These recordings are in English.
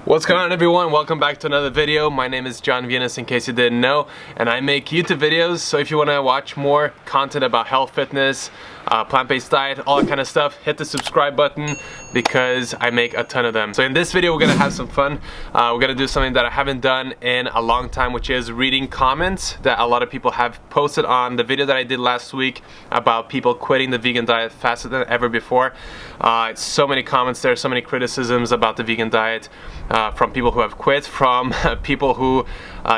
What's going on, everyone? Welcome back to another video. My name is Jon Venus, in case you didn't know, and I make YouTube videos. So if you want to watch more content about health, fitness, plant-based diet, all that kind of stuff, hit the subscribe button because I make a ton of them. So in this video we're gonna have some fun. We're gonna do something that I haven't done in a long time, which is reading comments that a lot of people have posted on the video that I did last week about people quitting the vegan diet faster than ever before. So many comments there, so many criticisms about the vegan diet from people who have quit, from people who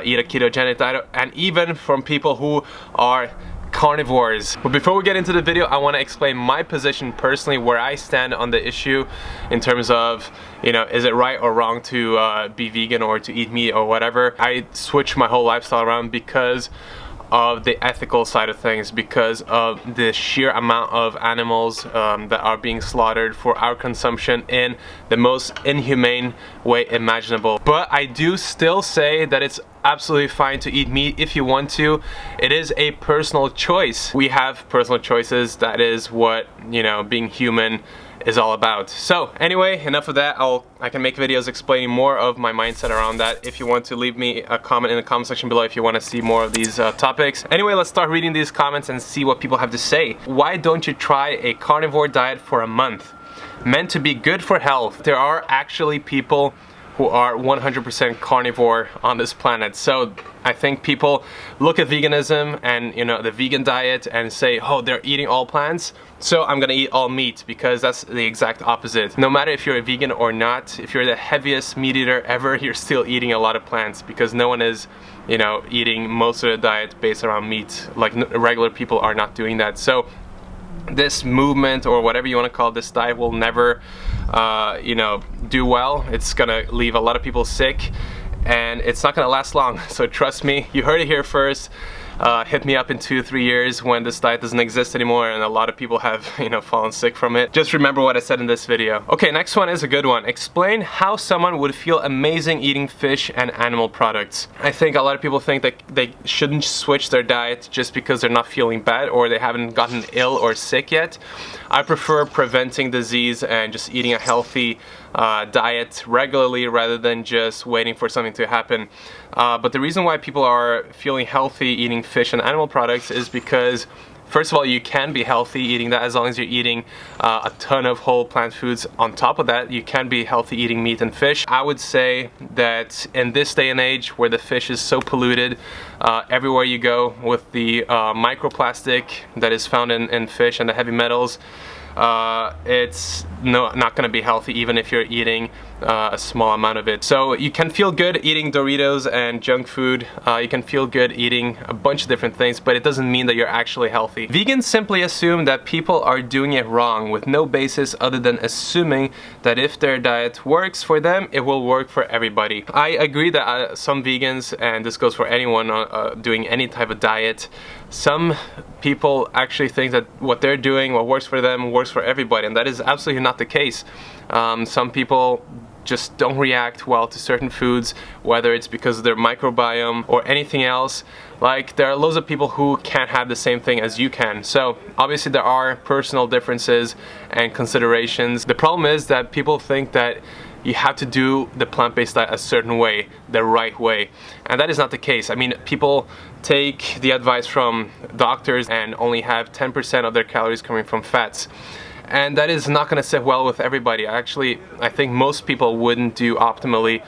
eat a ketogenic diet, and even from people who are carnivores. But before we get into the video, I want to explain my position personally, where I stand on the issue in terms of, you know, is it right or wrong to be vegan or to eat meat or whatever. I switched my whole lifestyle around because of the ethical side of things, because of the sheer amount of animals that are being slaughtered for our consumption in the most inhumane way imaginable. But I do still say that it's absolutely fine to eat meat if you want to. It is a personal choice. We have personal choices. That is what, you know, being human is all about. So anyway, enough of that. I can make videos explaining more of my mindset around that. If you want to, leave me a comment in the comment section below if you want to see more of these topics. Anyway, let's start reading these comments and see what people have to say. Why don't you try a carnivore diet for a month? Meant to be good for health. There are actually people who are 100% carnivore on this planet. So I think people look at veganism and, you know, the vegan diet and say, oh, they're eating all plants, so I'm gonna eat all meat, because that's the exact opposite. No matter if you're a vegan or not, if you're the heaviest meat eater ever, you're still eating a lot of plants, because no one is, you know, eating most of the diet based around meat. Like, regular people are not doing that. So this movement, or whatever you want to call it, this diet will never you know, do well. It's gonna leave a lot of people sick, and it's not gonna last long. So trust me, you heard it here first. Hit me up in 2-3 years when this diet doesn't exist anymore and a lot of people have, you know, fallen sick from it. Just remember what I said in this video. Okay, next one is a good one. Explain how someone would feel amazing eating fish and animal products. I think a lot of people think that they shouldn't switch their diet just because they're not feeling bad or they haven't gotten ill or sick yet. I prefer preventing disease and just eating a healthy diet regularly rather than just waiting for something to happen. But the reason why people are feeling healthy eating fish and animal products is because, first of all, you can be healthy eating that as long as you're eating a ton of whole plant foods. On top of that, you can be healthy eating meat and fish. I would say that in this day and age where the fish is so polluted, everywhere you go with the microplastic that is found in fish and the heavy metals, it's not going to be healthy even if you're eating a small amount of it. So you can feel good eating Doritos and junk food, you can feel good eating a bunch of different things, but it doesn't mean that you're actually healthy. Vegans simply assume that people are doing it wrong with no basis other than assuming that if their diet works for them, it will work for everybody. I agree that some vegans, and this goes for anyone doing any type of diet, some people actually think that what they're doing, what works for them, works for everybody, and that is absolutely not the case. Some people just don't react well to certain foods, whether it's because of their microbiome or anything else. Like, there are loads of people who can't have the same thing as you can. So obviously there are personal differences and considerations. The problem is that people think that you have to do the plant-based diet a certain way, the right way, and that is not the case. I mean, people take the advice from doctors and only have 10% of their calories coming from fats. And that is not going to sit well with everybody. Actually, I think most people wouldn't do optimally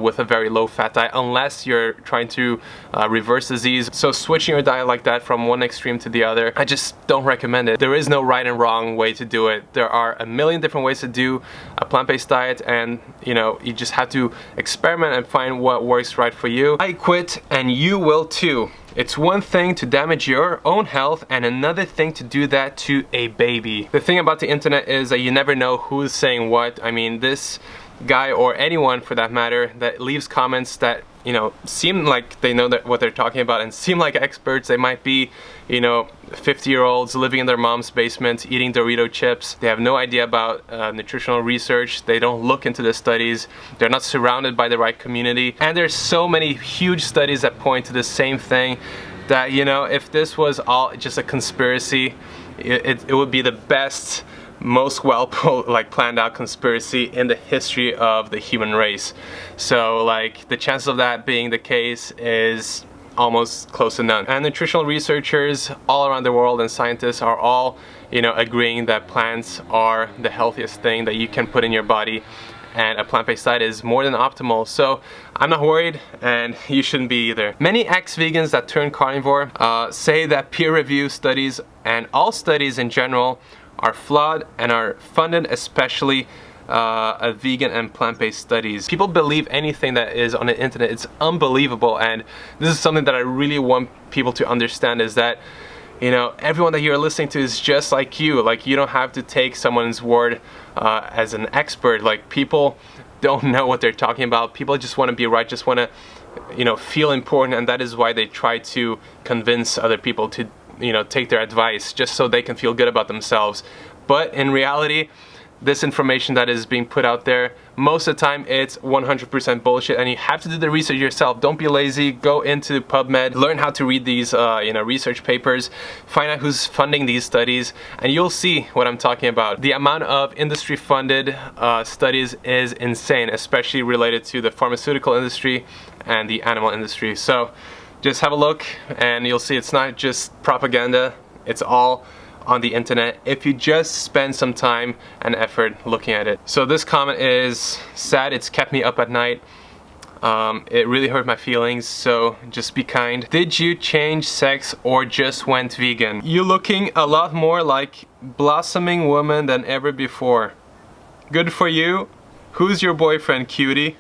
with a very low fat diet unless you're trying to reverse disease. So switching your diet like that from one extreme to the other, I just don't recommend it. There is no right and wrong way to do it. There are a million different ways to do a plant-based diet, and, you know, you just have to experiment and find what works right for you. I quit, and you will too. It's one thing to damage your own health and another thing to do that to a baby. The thing about the internet is that you never know who's saying what. I mean, this guy, or anyone for that matter, that leaves comments that, you know, seem like they know what they're talking about and seem like experts. They might be, you know, 50-year-olds living in their mom's basement eating Dorito chips. They have no idea about nutritional research. They don't look into the studies. They're not surrounded by the right community. And there's so many huge studies that point to the same thing, that, you know, if this was all just a conspiracy, it would be the best most like planned out conspiracy in the history of the human race. So like the chances of that being the case is almost close to none. And nutritional researchers all around the world and scientists are all, you know, agreeing that plants are the healthiest thing that you can put in your body, and a plant-based diet is more than optimal. So I'm not worried, and you shouldn't be either. Many ex-vegans that turn carnivore say that peer-reviewed studies and all studies in general are flawed and are funded, especially vegan and plant-based studies. People believe anything that is on the internet. It's unbelievable, and this is something that I really want people to understand, is that, you know, everyone that you're listening to is just like you. Like, you don't have to take someone's word as an expert. Like, people don't know what they're talking about. People just want to be right, just want to, you know, feel important, and that is why they try to convince other people to, you know, take their advice just so they can feel good about themselves. But in reality, this information that is being put out there, most of the time it's 100% bullshit, and you have to do the research yourself. Don't be lazy. Go into PubMed, learn how to read these you know, research papers, find out who's funding these studies, and you'll see what I'm talking about. The amount of industry funded studies is insane, especially related to the pharmaceutical industry and the animal industry. So just have a look and you'll see it's not just propaganda, it's all on the internet if you just spend some time and effort looking at it. So this comment is sad. It's kept me up at night. It really hurt my feelings, so just be kind. Did you change sex or just went vegan? You're looking a lot more like blossoming woman than ever before. Good for you. Who's your boyfriend, cutie?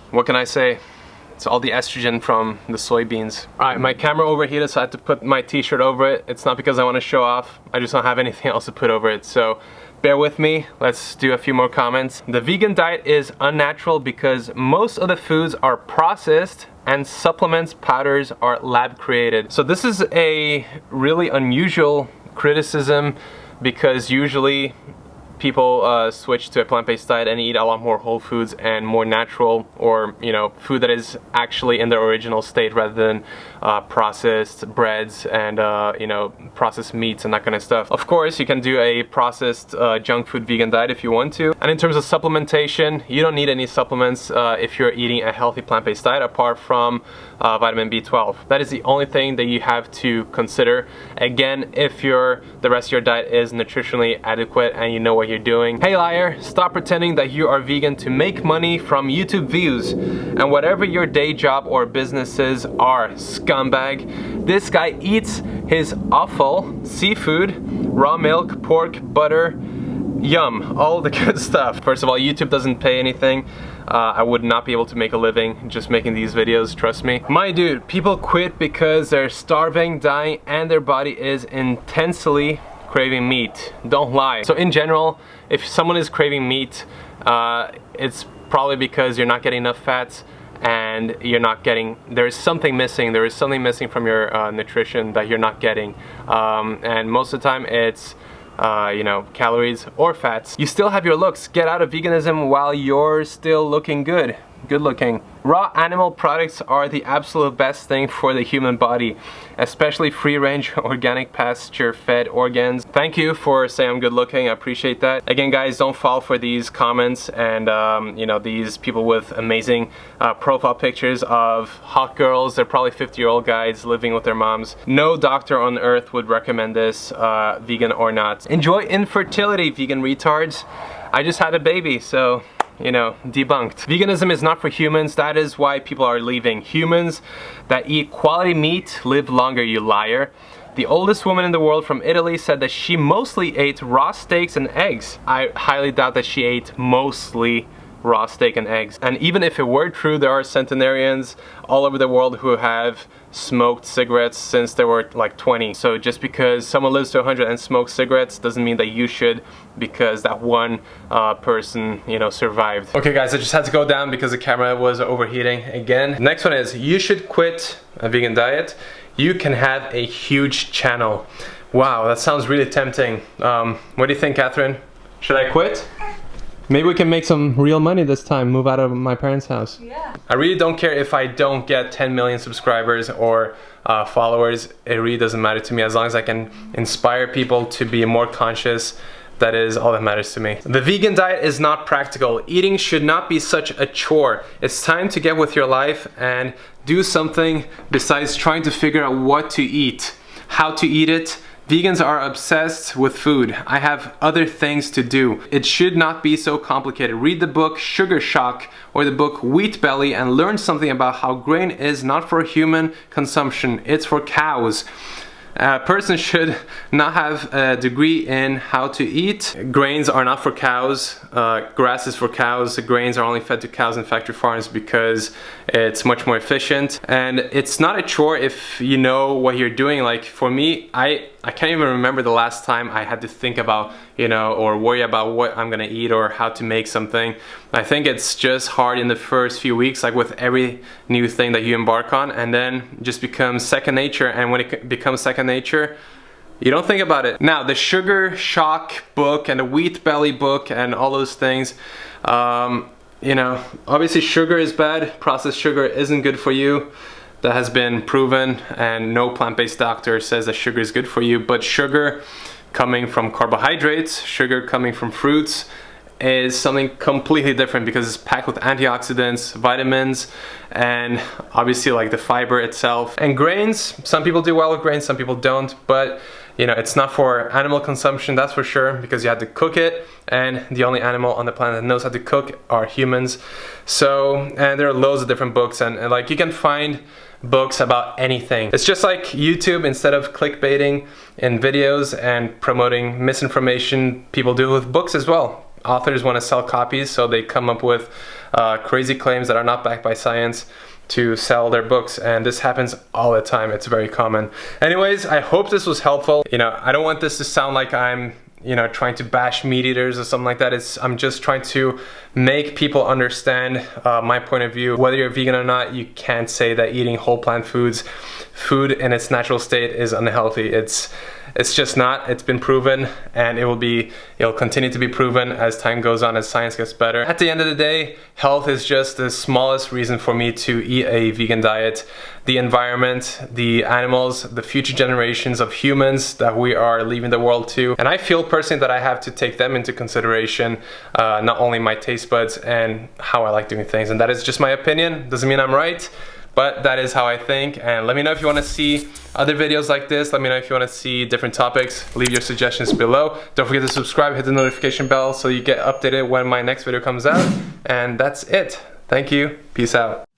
What can I say? It's all the estrogen from the soybeans. Alright, my camera overheated, so I had to put my t-shirt over it. It's not because I want to show off, I just don't have anything else to put over it, so bear with me. Let's do a few more comments. The vegan diet is unnatural because most of the foods are processed and supplements, powders are lab created. So this is a really unusual criticism, because usually people switch to a plant-based diet and eat a lot more whole foods and more natural, or, you know, food that is actually in their original state rather than processed breads and you know, processed meats and that kind of stuff. Of course, you can do a processed junk food vegan diet if you want to. And in terms of supplementation, you don't need any supplements if you're eating a healthy plant-based diet, apart from vitamin B12. That is the only thing that you have to consider. Again, if the rest of your diet is nutritionally adequate and you know what you're doing. Hey liar, stop pretending that you are vegan to make money from YouTube views and whatever your day job or businesses are, scumbag. This guy eats his offal, seafood, raw milk, pork, butter, yum, all the good stuff. First of all, YouTube doesn't pay anything. I would not be able to make a living just making these videos, trust me. My dude, people quit because they're starving, dying, and their body is intensely craving meat. Don't lie. So in general, if someone is craving meat, it's probably because you're not getting enough fats and you're not getting, there is something missing from your nutrition that you're not getting, and most of the time it's you know, calories or fats. You still have your looks. Get out of veganism while you're still looking good. Good looking. Raw animal products are the absolute best thing for the human body, especially free-range, organic, pasture-fed organs. Thank you for saying I'm good looking. I appreciate that. Again, guys, don't fall for these comments and you know, these people with amazing profile pictures of hot girls. They're probably 50-year-old guys living with their moms. No doctor on earth would recommend this, vegan or not. Enjoy infertility, vegan retards. I just had a baby, so, you know, debunked. Veganism is not for humans. That is why people are leaving. Humans that eat quality meat live longer, you liar. The oldest woman in the world from Italy said that she mostly ate raw steaks and eggs. I highly doubt that she ate mostly raw steak and eggs. And even if it were true, there are centenarians all over the world who have smoked cigarettes since they were like 20. So just because someone lives to 100 and smokes cigarettes doesn't mean that you should, because that one person, you know, survived. Okay guys, I just had to go down because the camera was overheating again. Next one is, you should quit a vegan diet. You can have a huge channel. Wow, that sounds really tempting. What do you think, Catherine? Should I quit? Maybe we can make some real money this time, move out of my parents' house. Yeah. I really don't care if I don't get 10 million subscribers or followers. It really doesn't matter to me as long as I can inspire people to be more conscious. That is all that matters to me. The vegan diet is not practical. Eating should not be such a chore. It's time to get with your life and do something besides trying to figure out what to eat, how to eat it. Vegans are obsessed with food. I have other things to do. It should not be so complicated. Read the book Sugar Shock or the book Wheat Belly and learn something about how grain is not for human consumption, it's for cows. A person should not have a degree in how to eat. Grains are not for cows. Grass is for cows. The grains are only fed to cows in factory farms because it's much more efficient. And it's not a chore if you know what you're doing. Like for me, I can't even remember the last time I had to think about, you know, or worry about what I'm gonna eat or how to make something. I think it's just hard in the first few weeks, like with every new thing that you embark on, and then it just becomes second nature. And when it becomes second nature, you don't think about it. Now, the Sugar Shock book and the Wheat Belly book and all those things, you know, obviously sugar is bad. Processed sugar isn't good for you. That has been proven, and no plant-based doctor says that sugar is good for you. But sugar coming from carbohydrates, sugar coming from fruits, is something completely different because it's packed with antioxidants, vitamins, and obviously like the fiber itself. And grains, some people do well with grains, some people don't, but you know, it's not for animal consumption, that's for sure, because you have to cook it, and the only animal on the planet that knows how to cook are humans. So, and there are loads of different books, and like you can find books about anything. It's just like YouTube. Instead of clickbaiting in videos and promoting misinformation, people do it with books as well. Authors want to sell copies, so they come up with crazy claims that are not backed by science to sell their books, and this happens all the time. It's very common. Anyways, I hope this was helpful. You know, I don't want this to sound like I'm, you know, trying to bash meat eaters or something like that. I'm just trying to make people understand my point of view. Whether you're vegan or not, you can't say that eating whole plant foods, food in its natural state, is unhealthy. It's just not. It's been proven, and it'll continue to be proven as time goes on, as science gets better. At the end of the day, health is just the smallest reason for me to eat a vegan diet. The environment, the animals, the future generations of humans that we are leaving the world to. And I feel personally that I have to take them into consideration, not only my taste buds and how I like doing things. And that is just my opinion. Doesn't mean I'm right, but that is how I think. And let me know if you want to see other videos like this. Let me know if you want to see different topics. Leave your suggestions below. Don't forget to subscribe, hit the notification bell so you get updated when my next video comes out. And that's it. Thank you. Peace out.